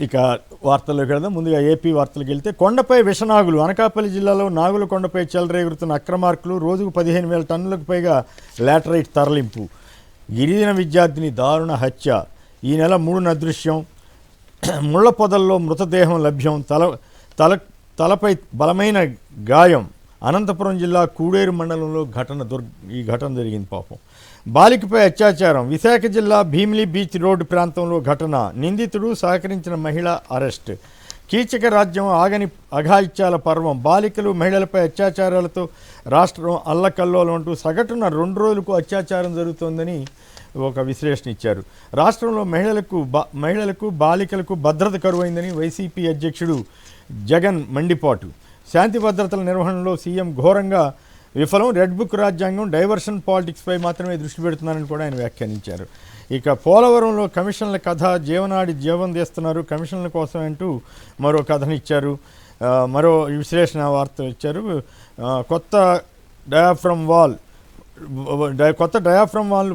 ఇక వార్తల్లోకి వెళ్దాం. ముందుగా ఏపీ వార్తలకు వెళ్తే కొండపై విషనాగులు. అనకాపల్లి జిల్లాలో నాగుల కొండపై చెలరేగుతున్న అక్రమార్కులు. రోజుకు 15,000 టన్నులకు పైగా లాటరైట్ తరలింపు. గిరిజన విద్యార్థిని దారుణ హత్య. ఈ నెల 3న అదృశ్యం. ముళ్ల పొదల్లో మృతదేహం లభ్యం. తలపై బలమైన గాయం. అనంతపురం జిల్లా కూడేరు మండలంలో ఈ ఘటన జరిగింది. పాపం బాలికపై అత్యాచారం. విశాఖ జిల్లా భీమిలి బీచ్ రోడ్డు ప్రాంతంలో ఘటన. నిందితుడు సహకరించిన మహిళ అరెస్ట్. కీచక రాజ్యం ఆగని అఘాయిత్యాల పర్వం. బాలికలు మహిళలపై అత్యాచారాలతో రాష్ట్రం అల్లకల్లోలం అంటూ సగటున 2 రోజులకు అత్యాచారం జరుగుతోందని ఒక విశ్లేషణ ఇచ్చారు. రాష్ట్రంలో మహిళలకు బాలికలకు భద్రత కరువైందని వైసీపీ అధ్యక్షుడు జగన్ మండిపాటు. శాంతి భద్రతల నిర్వహణలో సీఎం ఘోరంగా విఫలం. రెడ్ బుక్ రాజ్యాంగం, డైవర్షన్ పాలిటిక్స్పై మాత్రమే దృష్టి పెడుతున్నారని కూడా ఆయన వ్యాఖ్యానించారు. ఇక పోలవరంలో కమిషన్ల కథ జీవం తీస్తున్నారు. కమిషన్ల కోసం అంటూ మరో కథనిచ్చారు. మరో విశ్లేషణ వార్త ఇచ్చారు. కొత్త డయాఫ్రమ్ వాల్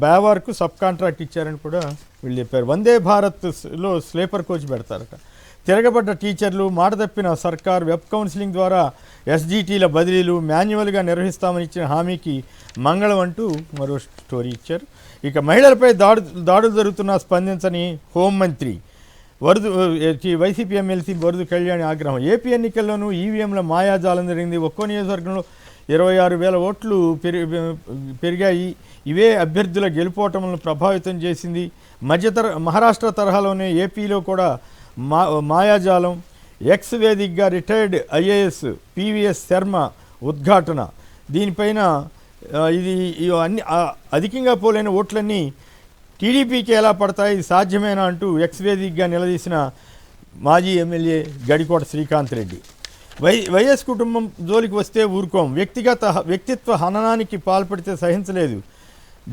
బ్యావార్కు సబ్ కాంట్రాక్ట్ ఇచ్చారని కూడా వీళ్ళు చెప్పారు. వందే భారత్లో స్లీపర్ కోచ్ పెడతారట. తిరగబడ్డ టీచర్లు, మాట తప్పిన సర్కార్. వెబ్ కౌన్సిలింగ్ ద్వారా ఎస్జిటీల బదిలీలు మాన్యువల్గా నిర్వహిస్తామని ఇచ్చిన హామీకి మంగళం అంటూ మరో స్టోరీ ఇచ్చారు. ఇక మహిళలపై దాడులు జరుగుతున్నా స్పందించని హోంమంత్రి. వైసీపీ ఎమ్మెల్సీ వరదు కళ్యాణి ఆగ్రహం. ఏపీ ఎన్నికల్లోనూ ఈవీఎంల మాయాజాలం జరిగింది. ఒక్కో నియోజకవర్గంలో 26,000 ఓట్లు పెరిగాయి. ఇవే అభ్యర్థుల గెలుపోటములను ప్రభావితం చేసింది. మహారాష్ట్ర తరహాలోనే ఏపీలో కూడా మాయాజాలం. ఎక్స్ వేదికగా రిటైర్డ్ ఐఏఎస్ పివిఎస్ శర్మ ఉద్ఘాటన. దీనిపైన అన్ని అధికంగా పోలైన ఓట్లన్నీ టీడీపీకి ఎలా పడతాయి, ఇది సాధ్యమేనా అంటూ ఎక్స్ వేదికగా నిలదీసిన మాజీ ఎమ్మెల్యే గడికోట శ్రీకాంత్ రెడ్డి. వైఎస్ కుటుంబం జోలికి వస్తే ఊరుకోం. వ్యక్తిత్వ హననానికి పాల్పడితే సహించలేదు.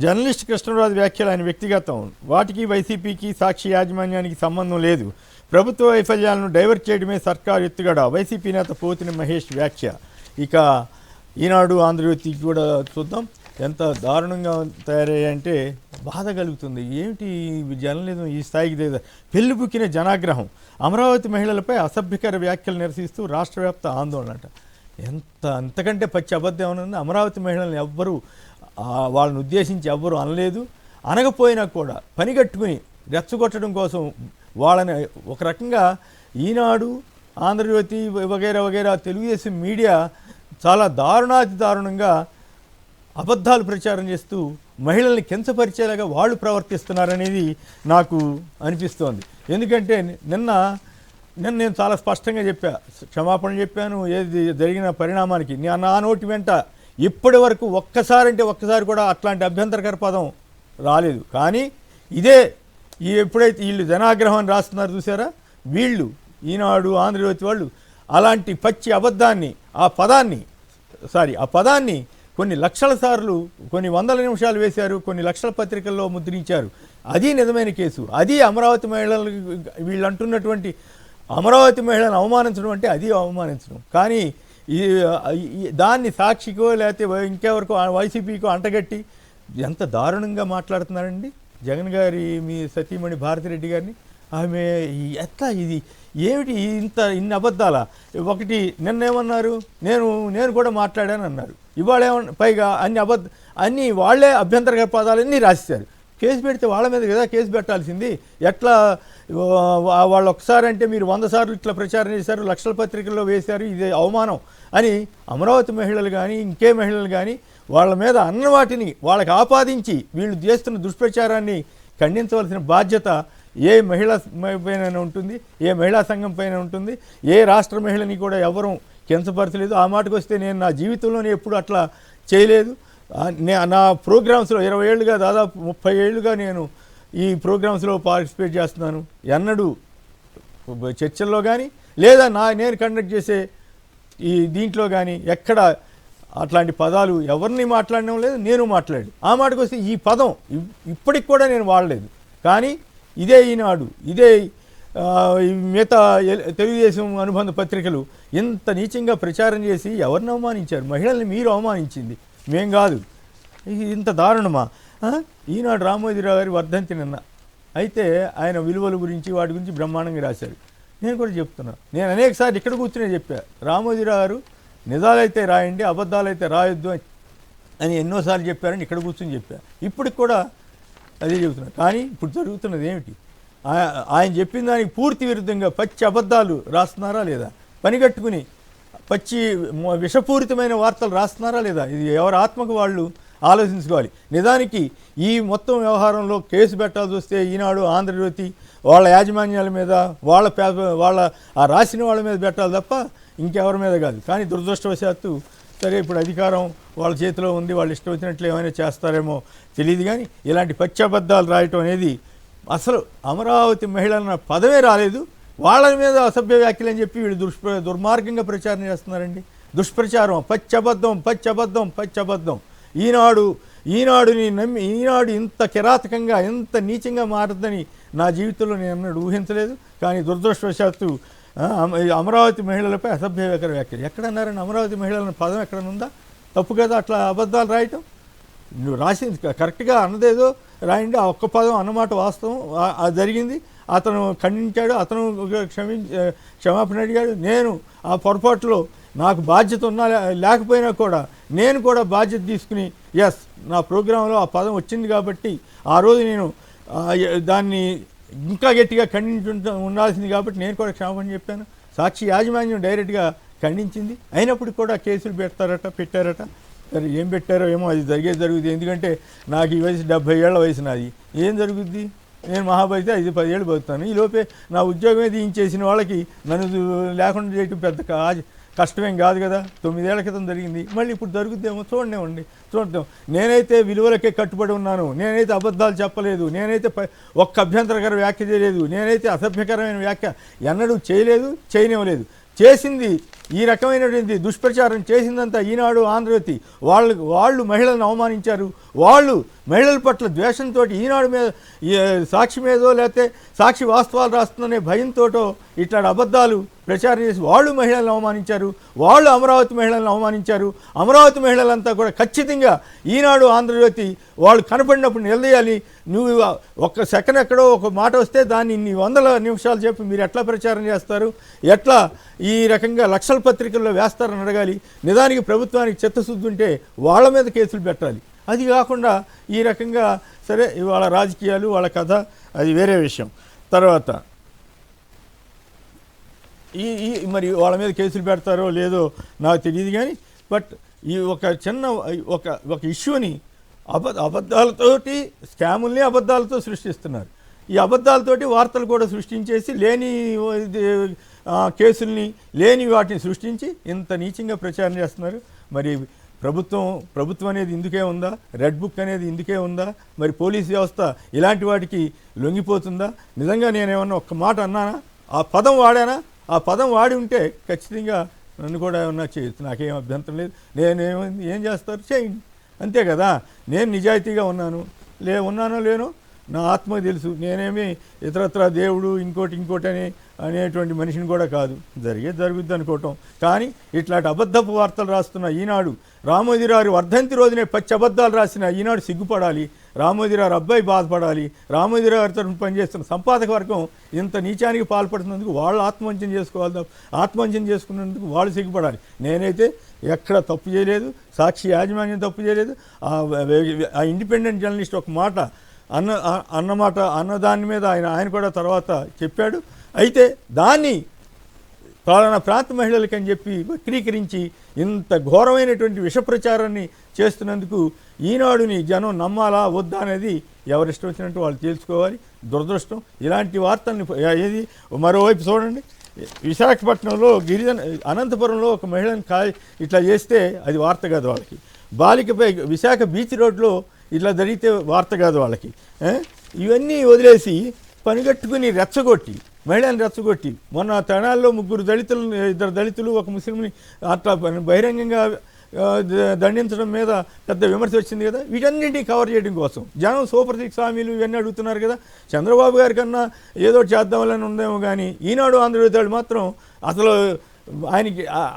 జర్నలిస్ట్ కృష్ణరాజు వ్యాఖ్యలు ఆయన వ్యక్తిగతం. వాటికి వైసీపీకి సాక్షి యాజమాన్యానికి సంబంధం లేదు. ప్రభుత్వ వైఫల్యాలను డైవర్ట్ చేయడమే సర్కారు ఎత్తుగడ. వైసీపీ నేత పోతిన మహేష్ వ్యాఖ్య. ఇక ఈనాడు ఆంధ్రజ్యోతి కూడా చూద్దాం. ఎంత దారుణంగా తయారయ్యాయంటే బాధ కలుగుతుంది. ఏమిటి జర్నలిజం ఈ స్థాయికి పెళ్లిబుక్కిన జనాగ్రహం. అమరావతి మహిళలపై అసభ్యకర వ్యాఖ్యలు నిరసిస్తూ రాష్ట్ర వ్యాప్త ఆందోళన అట. అంతకంటే పచ్చి అబద్ధం ఏమన్నా? అమరావతి మహిళలను ఎవ్వరూ వాళ్ళని ఉద్దేశించి ఎవ్వరూ అనలేదు. అనకపోయినా కూడా పనిగట్టుకుని రెచ్చగొట్టడం కోసం వాళ్ళని ఒక రకంగా ఈనాడు, ఆంధ్రజ్యోతి వగైరా తెలుగుదేశం మీడియా చాలా దారుణంగా అబద్ధాలు ప్రచారం చేస్తూ మహిళల్ని కించపరిచేలాగా వాళ్ళు ప్రవర్తిస్తున్నారనేది నాకు అనిపిస్తోంది. ఎందుకంటే నిన్న నేను చాలా స్పష్టంగా క్షమాపణ చెప్పాను ఏది జరిగిన పరిణామానికి. నా నోటి వెంట ఇప్పటి వరకు ఒక్కసారి కూడా అట్లాంటి అభ్యంతరకర పదం రాలేదు. కానీ ఎప్పుడైతే వీళ్ళు జనాగ్రహం అని రాస్తున్నారు చూసారా, వీళ్ళు ఈనాడు, ఆంధ్రజ్యోతి వాళ్ళు అలాంటి పచ్చి అబద్ధాన్ని ఆ పదాన్ని కొన్ని లక్షల సార్లు కొన్ని వందల నిమిషాలు వేశారు, కొన్ని లక్షల పత్రికల్లో ముద్రించారు. అది నిజమైన కేసు. అది అమరావతి మహిళలు వీళ్ళు అంటున్నటువంటి అమరావతి మహిళలను అవమానించడం అంటే అది అవమానించడం. కానీ దాన్ని సాక్షికో లేకపోతే ఇంకెవరికో వైసీపీకో అంటగట్టి ఎంత దారుణంగా మాట్లాడుతున్నారండి జగన్ గారి మీ సతీమణి భారతిరెడ్డి గారిని. ఆమె ఎట్లా ఏమిటి ఇన్ని అబద్ధాలా? ఒకటి నిన్నేమన్నారు, నేను కూడా మాట్లాడాను అన్నారు. ఇవాళ పైగా అన్ని వాళ్లే అభ్యంతరకర పదాలన్నీ రాసేశారు. కేసు పెడితే వాళ్ళ మీద కదా కేసు పెట్టాల్సింది. ఎట్లా వాళ్ళు ఒకసారి అంటే మీరు 100 సార్లు ఇట్లా ప్రచారం చేశారు, లక్షల పత్రికల్లో వేశారు, ఇది అవమానం అని అమరావతి మహిళలు కానీ ఇంకే మహిళలు కానీ వాళ్ళ మీద అన్న వాటిని వాళ్ళకి ఆపాదించి వీళ్ళు చేస్తున్న దుష్ప్రచారాన్ని ఖండించవలసిన బాధ్యత ఏ మహిళ పైన ఉంటుంది, ఏ మహిళా సంఘం పైన ఉంటుంది. ఏ రాష్ట్ర మహిళని కూడా ఎవరూ కించపరచలేదు. ఆ మాటకు వస్తే నేను నా జీవితంలోనే ఎప్పుడు అట్లా చేయలేదు. నా ప్రోగ్రామ్స్లో 20 ఏళ్ళుగా దాదాపు 30 ఏళ్ళుగా నేను ఈ ప్రోగ్రామ్స్లో పార్టిసిపేట్ చేస్తున్నాను. ఎన్నడూ చర్చల్లో కానీ లేదా నేను కండక్ట్ చేసే ఈ దీంట్లో కానీ ఎక్కడ అట్లాంటి పదాలు ఎవరిని మాట్లాడడం లేదు, నేను మాట్లాడు. ఆ మాటకు వస్తే ఈ పదం ఇప్పటికి కూడా నేను వాడలేదు. కానీ ఇదే ఈనాడు, ఇదే మిగతా తెలుగుదేశం అనుబంధ పత్రికలు ఇంత నీచంగా ప్రచారం చేసి ఎవరిని అవమానించారు? మహిళల్ని మీరు అవమానించింది, మేం కాదు. ఇంత దారుణమా? ఈనాడు రామోజీరావు గారి వర్ధంతి నిన్న అయితే ఆయన విలువల గురించి వాటి గురించి బ్రహ్మాండంగా రాశారు. నేను కూడా చెప్తున్నా, నేను అనేకసార్లు ఇక్కడ కూర్చునే చెప్పా, రామోజీరావు గారు నిజాలైతే రాయండి, అబద్ధాలైతే రాయొద్దు అని ఎన్నోసార్లు చెప్పారని ఇక్కడ కూర్చొని చెప్పా. ఇప్పటికి కూడా అదే చెబుతున్నా. కానీ ఇప్పుడు జరుగుతున్నది ఏమిటి? ఆయన చెప్పిన దానికి పూర్తి విరుద్ధంగా పచ్చి అబద్ధాలు రాస్తున్నారా లేదా? పనిగట్టుకుని పచ్చి విషపూరితమైన వార్తలు రాస్తున్నారా లేదా? ఇది ఎవరి ఆత్మకు వాళ్ళు ఆలోచించుకోవాలి. నిజానికి ఈ మొత్తం వ్యవహారంలో కేసు పెట్టాల్సి వస్తే ఈనాడు, ఆంధ్రజ్యోతి వాళ్ళ యాజమాన్యాల మీద, వాళ్ళ ఆ రాసిన వాళ్ళ మీద పెట్టాలి తప్ప ఇంకెవరి మీద కాదు. కానీ దురదృష్టవశాత్తు సరే ఇప్పుడు అధికారం వాళ్ళ చేతిలో ఉంది, వాళ్ళు ఇష్టం వచ్చినట్లు ఏమైనా చేస్తారేమో తెలియదు. కానీ ఇలాంటి పచ్చి అబద్ధాలు రాయటం అనేది అసలు అమరావతి మహిళల పదమే రాలేదు, వాళ్ళ మీద అసభ్య వ్యాఖ్యలు అని చెప్పి వీళ్ళు దుర్మార్గంగా ప్రచారం చేస్తున్నారండి. దుష్ప్రచారం, పచ్చబద్ధం. ఈనాడుని నమ్మి ఈనాడు ఇంత కిరాతకంగా, ఇంత నీచంగా మారుతుందని నా జీవితంలో నేను అన్నట్టు ఊహించలేదు. కానీ దురదృష్టవశాత్తు అమరావతి మహిళలపై అసభ్యకర వ్యాఖ్యలు ఎక్కడన్నారని? అమరావతి మహిళల పదం ఎక్కడనుందా? తప్పు కదా అట్లా అబద్ధాలు రాయటం. నువ్వు రాసింది కరెక్ట్గా అన్నదేదో రాయండి. ఆ ఒక్క పదం అన్నమాట వాస్తవం, జరిగింది. అతను ఖండించాడు, అతను క్షమాపణ అడిగాడు. నేను ఆ పొరపాటులో నాకు బాధ్యత ఉన్నా లేకపోయినా కూడా నేను కూడా బాధ్యత తీసుకుని ఎస్ నా ప్రోగ్రాంలో ఆ పదం వచ్చింది కాబట్టి ఆ రోజు నేను దాన్ని ఇంకా గట్టిగా ఉండాల్సింది కాబట్టి నేను కూడా క్షమాపణ చెప్పాను. సాక్షి యాజమాన్యం డైరెక్ట్గా ఖండించింది. అయినప్పటికీ కూడా కేసులు పెట్టారట. సరే ఏం పెట్టారో ఏమో, అది జరుగుతుంది. ఎందుకంటే నాకు ఈ వయసు 70 ఏళ్ల వయసు నాది. ఏం జరుగుద్ది? నేను మహాబలితే 5-10 ఏళ్ళు బతుకుతాను. ఈ లోపే నా ఉద్యోగమే తీయించేసిన వాళ్ళకి నన్ను లేకుండా చేయటం పెద్ద కష్టమేం కాదు కదా. 9 ఏళ్ల క్రితం జరిగింది, మళ్ళీ ఇప్పుడు జరుగుద్దేమో చూద్దాం. నేనైతే విలువలకే కట్టుబడి ఉన్నాను, నేనైతే అబద్ధాలు చెప్పలేదు, నేనైతే ఒక్క అభ్యంతరకర వ్యాఖ్య చేయలేదు, నేనైతే అసభ్యకరమైన వ్యాఖ్య ఎన్నడూ చేయనివ్వలేదు. చేసింది ఈ రకమైనటువంటి దుష్ప్రచారం చేసిందంతా ఈనాడు, ఆంధ్రజ్యోతి. వాళ్ళు మహిళలను అవమానించారు. వాళ్ళు మహిళల పట్ల ద్వేషంతో ఈనాడు మీద, సాక్షి మీదో లేకపోతే సాక్షి వాస్తవాలు రాస్తుందనే భయంతోటో ఇట్లాంటి అబద్ధాలు ప్రచారం చేసి వాళ్ళు మహిళలను అవమానించారు. వాళ్ళు అమరావతి మహిళలను అవమానించారు. అమరావతి మహిళలంతా కూడా ఖచ్చితంగా ఈనాడు, ఆంధ్రజ్యోతి వాళ్ళు కనపడినప్పుడు నిలదీయాలి. నువ్వు ఒక్క సెకండ్ ఎక్కడో ఒక మాట వస్తే దాన్ని ఇన్ని 100 నిమిషాలు చెప్పి మీరు ఎట్లా ప్రచారం చేస్తారు, ఎట్లా ఈ రకంగా లక్షల పత్రికల్లో వేస్తారని అడగాలి. నిజానికి ప్రభుత్వానికి చిత్తశుద్ధి ఉంటే వాళ్ళ మీద కేసులు పెట్టాలి. అది కాకుండా ఈ రకంగా సరే వాళ్ళ రాజకీయాలు, వాళ్ళ కథ, అది వేరే విషయం. తర్వాత మరి వాళ్ళ మీద కేసులు పెడతారో లేదో నాకు తెలియదు. కానీ బట్ ఈ ఒక చిన్న ఒక ఇష్యూని అబద్ధాలతోటి, స్కాముల్ని అబద్ధాలతో సృష్టిస్తున్నారు. ఈ అబద్ధాలతోటి వార్తలు కూడా సృష్టించేసి లేని కేసుల్ని, లేని వాటిని సృష్టించి ఇంత నీచంగా ప్రచారం చేస్తున్నారు. మరి ప్రభుత్వం అనేది ఇందుకే ఉందా? రెడ్ బుక్ అనేది ఇందుకే ఉందా? మరి పోలీస్ వ్యవస్థ ఇలాంటి వాటికి లొంగిపోతుందా? నిజంగా నేనేమన్నా ఒక్క మాట అన్నానా? ఆ పదం వాడానా? ఆ పదం వాడి ఉంటే ఖచ్చితంగా నన్ను కూడా ఏమన్నా చేయొచ్చు, నాకేం అభ్యంతరం లేదు. ఏం చేస్తారు చేయండి, అంతే కదా. నేను నిజాయితీగా ఉన్నానో లేనో నా ఆత్మకు తెలుసు. నేనేమి ఇతరత్ర దేవుడు ఇంకోటి అనేటువంటి మనిషిని కూడా కాదు. జరుగుద్ది అనుకోవటం. కానీ ఇట్లాంటి అబద్ధపు వార్తలు రాస్తున్న ఈనాడు, రామోజీరావు వర్ధంతి రోజునే పచ్చి అబద్ధాలు రాసిన ఈనాడు సిగ్గుపడాలి. రామోజీరావు అబ్బాయి బాధపడాలి. రామోజీరావు గారి తరఫున పనిచేస్తున్న సంపాదక వర్గం ఇంత నీచానికి పాల్పడుతున్నందుకు వాళ్ళు ఆత్మవంచన చేసుకోవాలి. ఆత్మవంచన చేసుకున్నందుకు వాళ్ళు సిగ్గుపడాలి. నేనైతే ఎక్కడ తప్పు చేయలేదు, సాక్షి యాజమాన్యం తప్పు చేయలేదు. ఆ ఇండిపెండెంట్ జర్నలిస్ట్ ఒక మాట అన్న దాని మీద ఆయన కూడా తర్వాత చెప్పాడు. అయితే దాన్ని పలానా ప్రాంత మహిళలకని చెప్పి వక్రీకరించి ఇంత ఘోరమైనటువంటి విషప్రచారాన్ని చేస్తున్నందుకు ఈనాడుని జనం నమ్మాలా వద్దా అనేది ఎవరిష్టం వచ్చినట్టు వాళ్ళు తేల్చుకోవాలి. దురదృష్టం ఇలాంటి వార్తల్ని. ఏది మరోవైపు చూడండి, విశాఖపట్నంలో అనంతపురంలో ఒక మహిళను ఇట్లా చేస్తే అది వార్త కాదు వాళ్ళకి. బాలికపై విశాఖ బీచ్ రోడ్లో ఇట్లా జరిగితే వార్త కాదు వాళ్ళకి. ఇవన్నీ వదిలేసి పనిగట్టుకుని మహిళని రెచ్చగొట్టి మొన్న తెనాల్లో 2 దళితులు ఒక ముస్లింని అట్లా బహిరంగంగా దండించడం మీద పెద్ద విమర్శ వచ్చింది కదా. వీటన్నింటినీ కవర్ చేయడం కోసం జనం సూపర్ 6 హామీలు ఇవన్నీ అడుగుతున్నారు కదా. చంద్రబాబు గారి కన్నా ఏదో చేద్దామని ఉందేమో కానీ ఈనాడు, ఆంధ్రజ్యోతి మాత్రం అసలు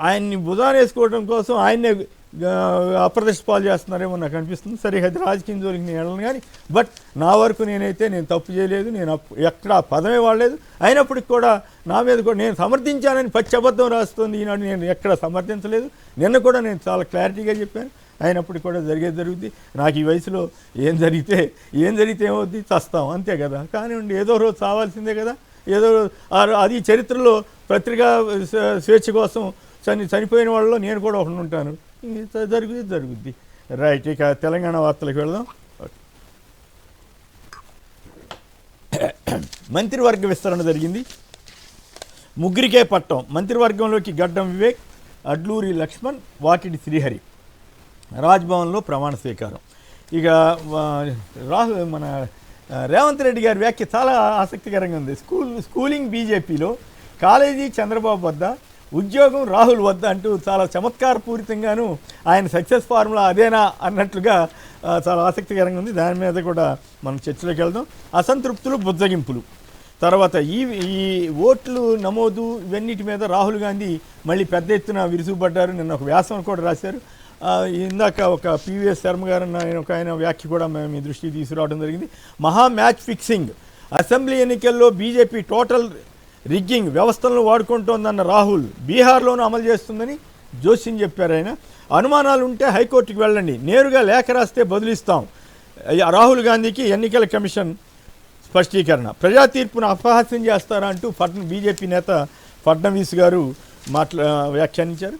ఆయన్ని భుజాన వేసుకోవడం కోసం ఆయన్నే అప్రదిష్ట పాలు చేస్తున్నారేమో నాకు అనిపిస్తుంది. సరే అది రాజకీయం జోలికి నేను వెళ్ళను, కానీ బట్ నా వరకు నేను తప్పు చేయలేదు, నేను ఎక్కడ పదమే వాడలేదు. అయినప్పటికి కూడా నా మీద కూడా నేను సమర్థించానని పచ్చి అబద్ధం రాస్తుంది ఈనాడు. నేను ఎక్కడ సమర్థించలేదు. నిన్న కూడా నేను చాలా క్లారిటీగా చెప్పాను. అయినప్పటికీ కూడా జరుగుద్ది. నాకు ఈ వయసులో ఏం జరిగితే ఏమవుద్ది, చస్తాం అంతే కదా. కానివ్వండి, ఏదో రోజు చావాల్సిందే కదా. ఏదో అది చరిత్రలో పత్రికా స్వేచ్ఛ కోసం చనిపోయిన వాళ్ళలో నేను కూడా ఒకటి ఉంటాను. జరుగుద్ది. రైట్, ఇక తెలంగాణ వార్తలకు వెళదాం. మంత్రివర్గ విస్తరణ జరిగింది. ముగ్గురికే పట్టం. మంత్రివర్గంలోకి గడ్డం వివేక్, అడ్లూరి లక్ష్మణ్, వాకిటి శ్రీహరి. రాజ్భవన్లో ప్రమాణ స్వీకారం. ఇక మన రేవంత్ రెడ్డి గారి వ్యాఖ్య చాలా ఆసక్తికరంగా ఉంది. స్కూలింగ్ బీజేపీలో, కాలేజీ చంద్రబాబు వద్ద, ఉద్యోగం రాహుల్ వద్ద అంటూ చాలా చమత్కారపూరితంగాను ఆయన సక్సెస్ ఫార్ములా అదేనా అన్నట్లుగా చాలా ఆసక్తికరంగా ఉంది. దాని మీద కూడా మనం చర్చలోకి వెళ్దాం. అసంతృప్తులు, బుజ్జగింపులు. తర్వాత ఈ ఓట్లు నమోదు ఇవన్నిటి మీద రాహుల్ గాంధీ మళ్ళీ పెద్ద ఎత్తున విరుసుపడ్డారు. నిన్న ఒక వ్యాసం కూడా రాశారు. ఇందాక ఒక పివిఎస్ శర్మ గారు ఆయన వ్యాఖ్య కూడా మేము మీ దృష్టికి తీసుకురావడం జరిగింది. మహా మ్యాచ్ ఫిక్సింగ్, అసెంబ్లీ ఎన్నికల్లో బీజేపీ టోటల్ రిగ్గింగ్ వ్యవస్థలను వాడుకుంటోందన్న రాహుల్, బీహార్లోనూ అమలు చేస్తుందని జోషిన్ చెప్పారు. ఆయన అనుమానాలు ఉంటే హైకోర్టుకు వెళ్ళండి, నేరుగా లేఖ రాస్తే బదులిస్తాం. రాహుల్ గాంధీకి ఎన్నికల కమిషన్ స్పష్టీకరణ. ప్రజా తీర్పును అపహాస్యం చేస్తారా అంటూ బీజేపీ నేత ఫడ్నవీస్ గారు వ్యాఖ్యానించారు.